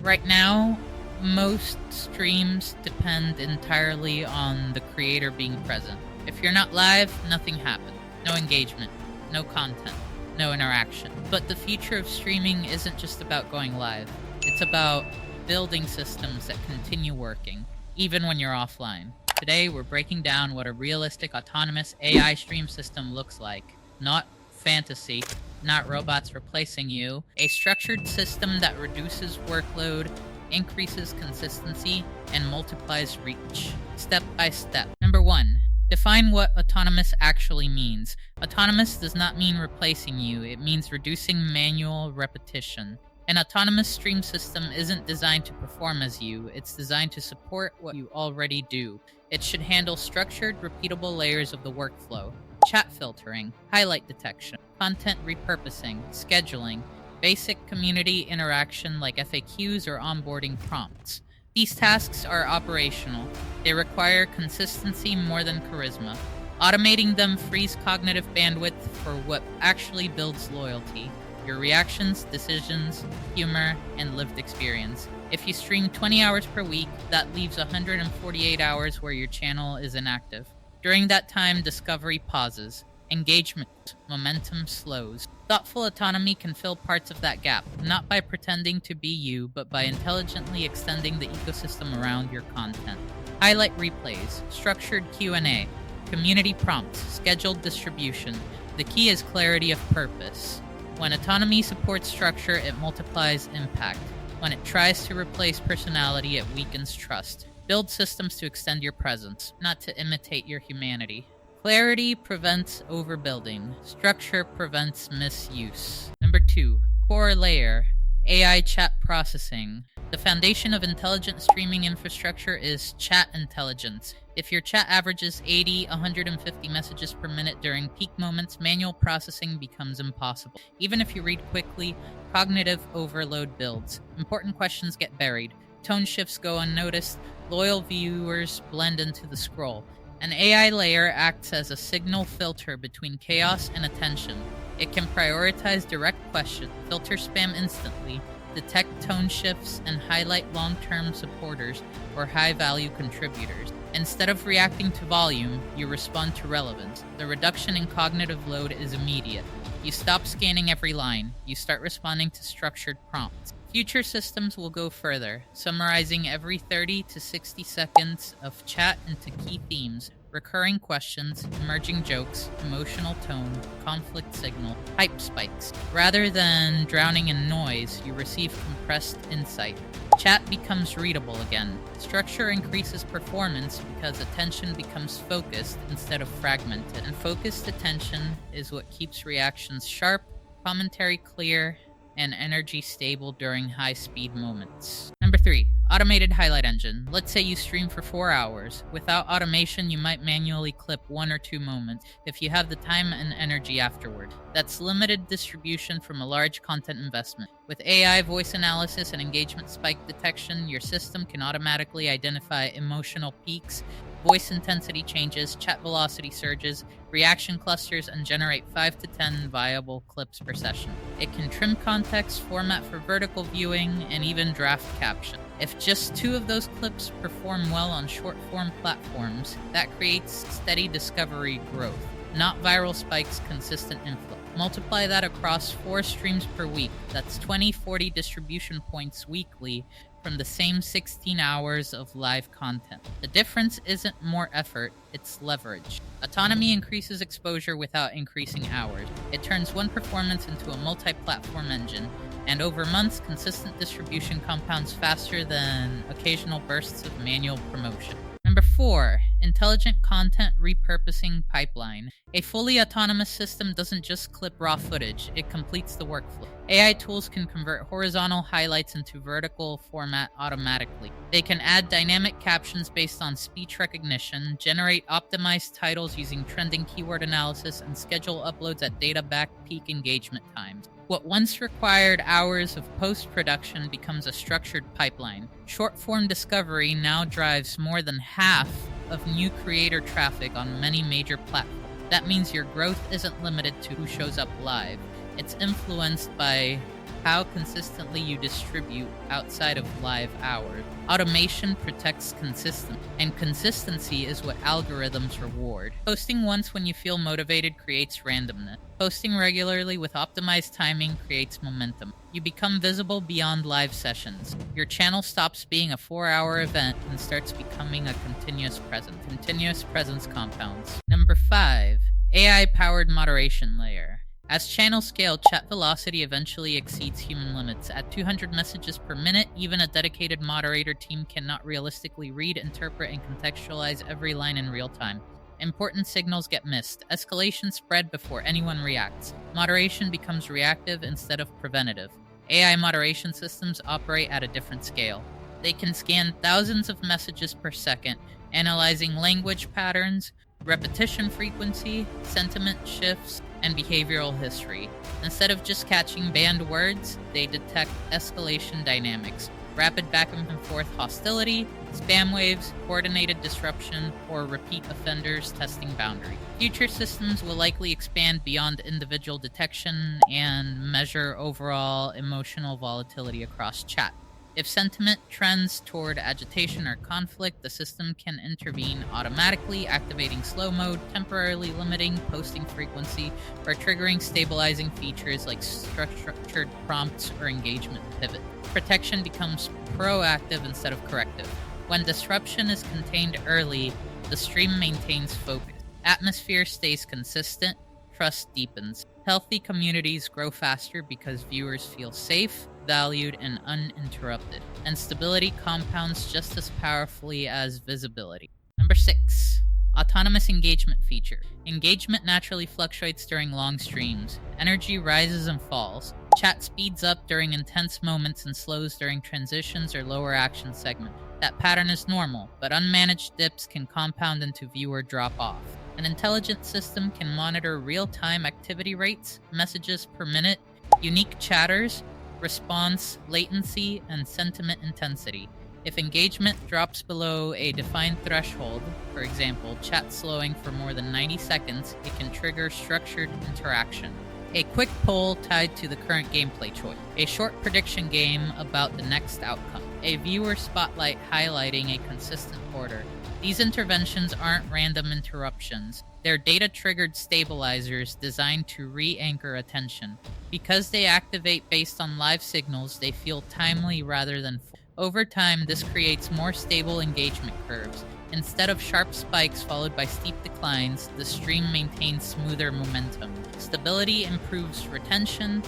Right now, most streams depend entirely on the creator being present. If you're not live, nothing happens. No engagement, no content, no interaction. But the future of streaming isn't just about going live. It's about building systems that continue working, even when you're offline. Today, we're breaking down what a realistic autonomous AI stream system looks like. Not fantasy, not robots replacing you. A structured system that reduces workload, increases consistency, and multiplies reach. Step by step. Number 1. Define what autonomous actually means. Autonomous does not mean replacing you, it means reducing manual repetition. An autonomous stream system isn't designed to perform as you, it's designed to support what you already do. It should handle structured, repeatable layers of the workflow. Chat filtering, highlight detection, content repurposing, scheduling, basic community interaction like FAQs or onboarding prompts. These tasks are operational. They require consistency more than charisma. Automating them frees cognitive bandwidth for what actually builds loyalty. Your reactions, decisions, humor, and lived experience. If you stream 20 hours per week, that leaves 148 hours where your channel is inactive. During that time, discovery pauses. Engagement, momentum slows. Thoughtful autonomy can fill parts of that gap, not by pretending to be you, but by intelligently extending the ecosystem around your content. Highlight replays, structured Q&A, community prompts, scheduled distribution. The key is clarity of purpose. When autonomy supports structure, it multiplies impact. When it tries to replace personality, it weakens trust. Build systems to extend your presence, not to imitate your humanity. Clarity prevents overbuilding. Structure prevents misuse. Number 2. Core layer. AI chat processing. The foundation of intelligent streaming infrastructure is chat intelligence. If your chat averages 150 messages per minute during peak moments, manual processing becomes impossible. Even if you read quickly, cognitive overload builds. Important questions get buried. Tone shifts go unnoticed. Loyal viewers blend into the scroll. An AI layer acts as a signal filter between chaos and attention. It can prioritize direct questions, filter spam instantly, detect tone shifts, and highlight long-term supporters or high-value contributors. Instead of reacting to volume, you respond to relevance. The reduction in cognitive load is immediate. You stop scanning every line. You start responding to structured prompts. Future systems will go further, summarizing every 30 to 60 seconds of chat into key themes, recurring questions, emerging jokes, emotional tone, conflict signal, hype spikes. Rather than drowning in noise, you receive compressed insight. Chat becomes readable again. Structure increases performance because attention becomes focused instead of fragmented, and focused attention is what keeps reactions sharp, commentary clear, and energy stable during high-speed moments. Number 3. Automated highlight engine. Let's say you stream for 4 hours. Without automation, you might manually clip 1 or 2 moments if you have the time and energy afterward. That's limited distribution from a large content investment. With AI voice analysis and engagement spike detection, your system can automatically identify emotional peaks, voice intensity changes, chat velocity surges, reaction clusters, and generate 5 to 10 viable clips per session. It can trim context, format for vertical viewing, and even draft caption. If just 2 of those clips perform well on short-form platforms, that creates steady discovery growth, not viral spikes, consistent inflow. Multiply that across 4 streams per week. That's 20-40 distribution points weekly from the same 16 hours of live content. The difference isn't more effort, it's leverage. Autonomy increases exposure without increasing hours. It turns one performance into a multi-platform engine, and over months, consistent distribution compounds faster than occasional bursts of manual promotion. Number 4. Intelligent content repurposing pipeline. A fully autonomous system doesn't just clip raw footage, it completes the workflow. AI tools can convert horizontal highlights into vertical format automatically. They can add dynamic captions based on speech recognition, generate optimized titles using trending keyword analysis, and schedule uploads at data-backed peak engagement times. What once required hours of post-production becomes a structured pipeline. Short-form discovery now drives more than half of new creator traffic on many major platforms. That means your growth isn't limited to who shows up live. It's influenced by how consistently you distribute outside of live hours. Automation protects consistency, and consistency is what algorithms reward. Posting once when you feel motivated creates randomness. Posting regularly with optimized timing creates momentum. You become visible beyond live sessions. Your channel stops being a 4-hour event and starts becoming a continuous presence. Continuous presence compounds. Number 5. AI-powered moderation layer. As channels scale, chat velocity eventually exceeds human limits. At 200 messages per minute, even a dedicated moderator team cannot realistically read, interpret, and contextualize every line in real time. Important signals get missed. Escalation spread before anyone reacts. Moderation becomes reactive instead of preventative. AI moderation systems operate at a different scale. They can scan thousands of messages per second, analyzing language patterns, repetition frequency, sentiment shifts, and behavioral history. Instead of just catching banned words, they detect escalation dynamics, rapid back and forth hostility, spam waves, coordinated disruption, or repeat offenders testing boundaries. Future systems will likely expand beyond individual detection and measure overall emotional volatility across chat. If sentiment trends toward agitation or conflict, the system can intervene automatically, activating slow mode, temporarily limiting posting frequency, or triggering stabilizing features like structured prompts or engagement pivot. Protection becomes proactive instead of corrective. When disruption is contained early, the stream maintains focus. Atmosphere stays consistent, trust deepens. Healthy communities grow faster because viewers feel safe, valued, and uninterrupted. And stability compounds just as powerfully as visibility. Number 6. Autonomous engagement feature. Engagement naturally fluctuates during long streams. Energy rises and falls. Chat speeds up during intense moments and slows during transitions or lower action segments. That pattern is normal, but unmanaged dips can compound into viewer drop-off. An intelligent system can monitor real-time activity rates, messages per minute, unique chatters, response, latency, and sentiment intensity. If engagement drops below a defined threshold, for example, chat slowing for more than 90 seconds, it can trigger structured interaction. A quick poll tied to the current gameplay choice. A short prediction game about the next outcome. A viewer spotlight highlighting a consistent order. These interventions aren't random interruptions. They're data-triggered stabilizers designed to re-anchor attention. Because they activate based on live signals, they feel timely rather than full. Over time, this creates more stable engagement curves. Instead of sharp spikes followed by steep declines, the stream maintains smoother momentum. Stability improves retention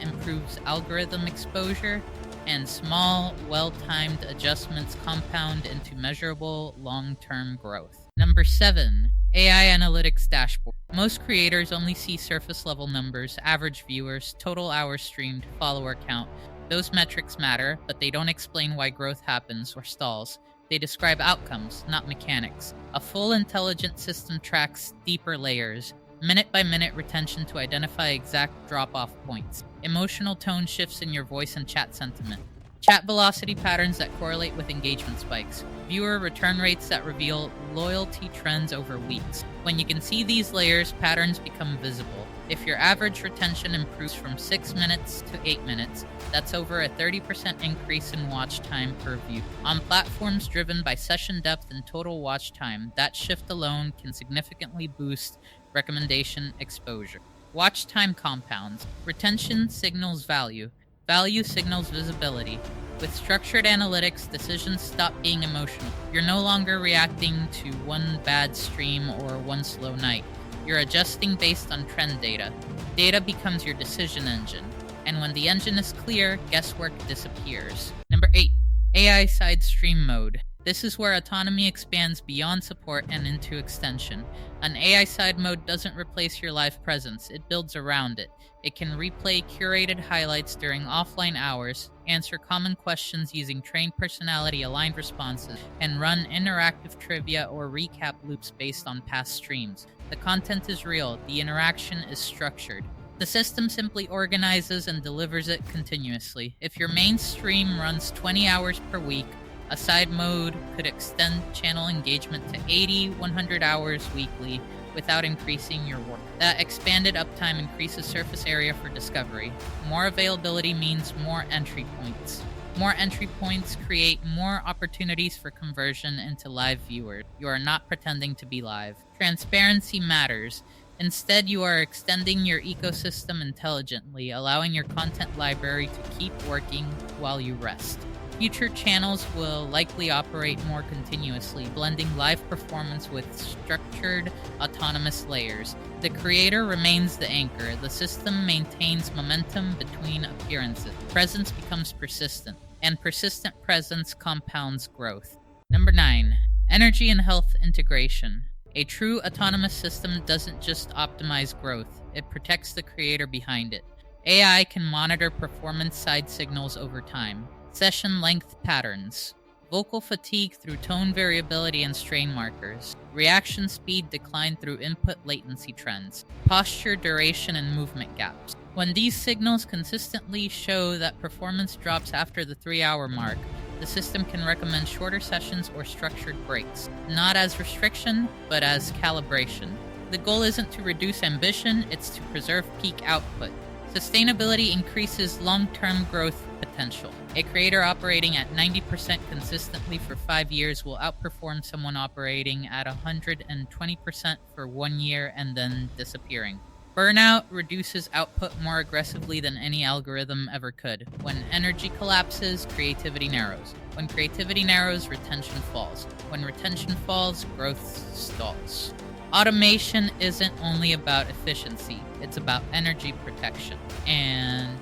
improves algorithm exposure, and small, well-timed adjustments compound into measurable long-term growth. Number 7. AI Analytics Dashboard. Most creators only see surface-level numbers, average viewers, total hours streamed, follower count. Those metrics matter, but they don't explain why growth happens or stalls. They describe outcomes, not mechanics. A full intelligent system tracks deeper layers, minute-by-minute retention to identify exact drop-off points, emotional tone shifts in your voice and chat sentiment, chat velocity patterns that correlate with engagement spikes, viewer return rates that reveal loyalty trends over weeks. When you can see these layers, patterns become visible. If your average retention improves from 6 minutes to 8 minutes, that's over a 30% increase in watch time per view. On platforms driven by session depth and total watch time, that shift alone can significantly boost recommendation exposure. Watch time compounds. Retention signals value. Value signals visibility. With structured analytics, decisions stop being emotional. You're no longer reacting to one bad stream or one slow night. You're adjusting based on trend data. Data becomes your decision engine. And when the engine is clear, guesswork disappears. Number 8. AI side stream mode. This is where autonomy expands beyond support and into extension. An AI side mode doesn't replace your live presence, it builds around it. It can replay curated highlights during offline hours, answer common questions using trained personality-aligned responses, and run interactive trivia or recap loops based on past streams. The content is real, the interaction is structured. The system simply organizes and delivers it continuously. If your main stream runs 20 hours per week, a side mode could extend channel engagement to 80, 100 hours weekly, without increasing your work. That expanded uptime increases surface area for discovery. More availability means more entry points. More entry points create more opportunities for conversion into live viewers. You are not pretending to be live. Transparency matters. Instead, you are extending your ecosystem intelligently, allowing your content library to keep working while you rest. Future channels will likely operate more continuously, blending live performance with structured, autonomous layers. The creator remains the anchor. The system maintains momentum between appearances. Presence becomes persistent, and persistent presence compounds growth. Number 9. Energy and health integration. A true autonomous system doesn't just optimize growth, it protects the creator behind it. AI can monitor performance side signals over time. Session length patterns. Vocal fatigue through tone variability and strain markers. Reaction speed decline through input latency trends. Posture duration and movement gaps. When these signals consistently show that performance drops after the 3-hour mark, the system can recommend shorter sessions or structured breaks, not as restriction, but as calibration. The goal isn't to reduce ambition, it's to preserve peak output. Sustainability increases long-term growth potential. A creator operating at 90% consistently for 5 years will outperform someone operating at 120% for 1 year and then disappearing. Burnout reduces output more aggressively than any algorithm ever could. When energy collapses, creativity narrows. When creativity narrows, retention falls. When retention falls, growth stalls. Automation isn't only about efficiency, it's about energy protection. And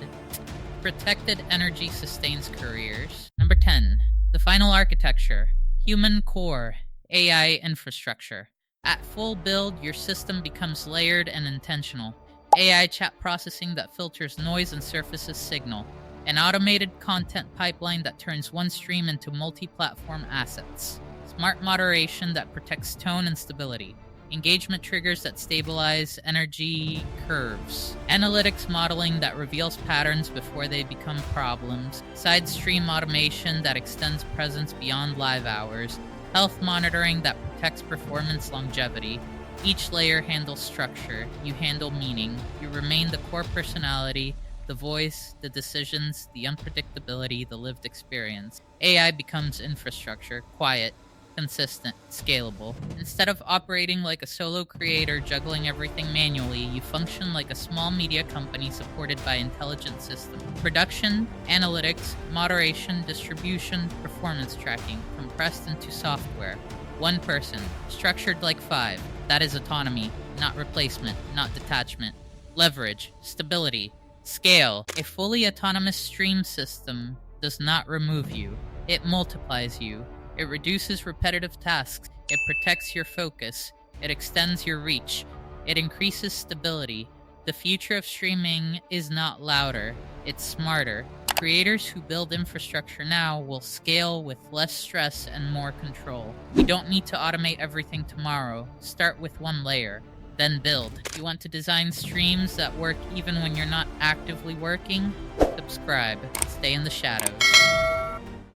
protected energy sustains careers. Number 10. The final architecture. Human core. AI infrastructure. At full build, your system becomes layered and intentional. AI chat processing that filters noise and surfaces signal. An automated content pipeline that turns one stream into multi-platform assets. Smart moderation that protects tone and stability. Engagement triggers that stabilize energy curves. Analytics modeling that reveals patterns before they become problems. Side stream automation that extends presence beyond live hours. Health monitoring that protects performance longevity. Each layer handles structure. You handle meaning. You remain the core personality, the voice, the decisions, the unpredictability, the lived experience. AI becomes infrastructure, quiet, consistent, scalable. Instead of operating like a solo creator juggling everything manually, you function like a small media company supported by intelligent systems. Production, analytics, moderation, distribution, performance tracking, compressed into software. One person, structured like 5. That is autonomy, not replacement, not detachment. Leverage, stability, scale. A fully autonomous stream system does not remove you. It multiplies you. It reduces repetitive tasks. It protects your focus. It extends your reach. It increases stability. The future of streaming is not louder, it's smarter. Creators who build infrastructure now will scale with less stress and more control. You don't need to automate everything tomorrow. Start with one layer, then build. You want to design streams that work even when you're not actively working? Subscribe. Stay in the shadows.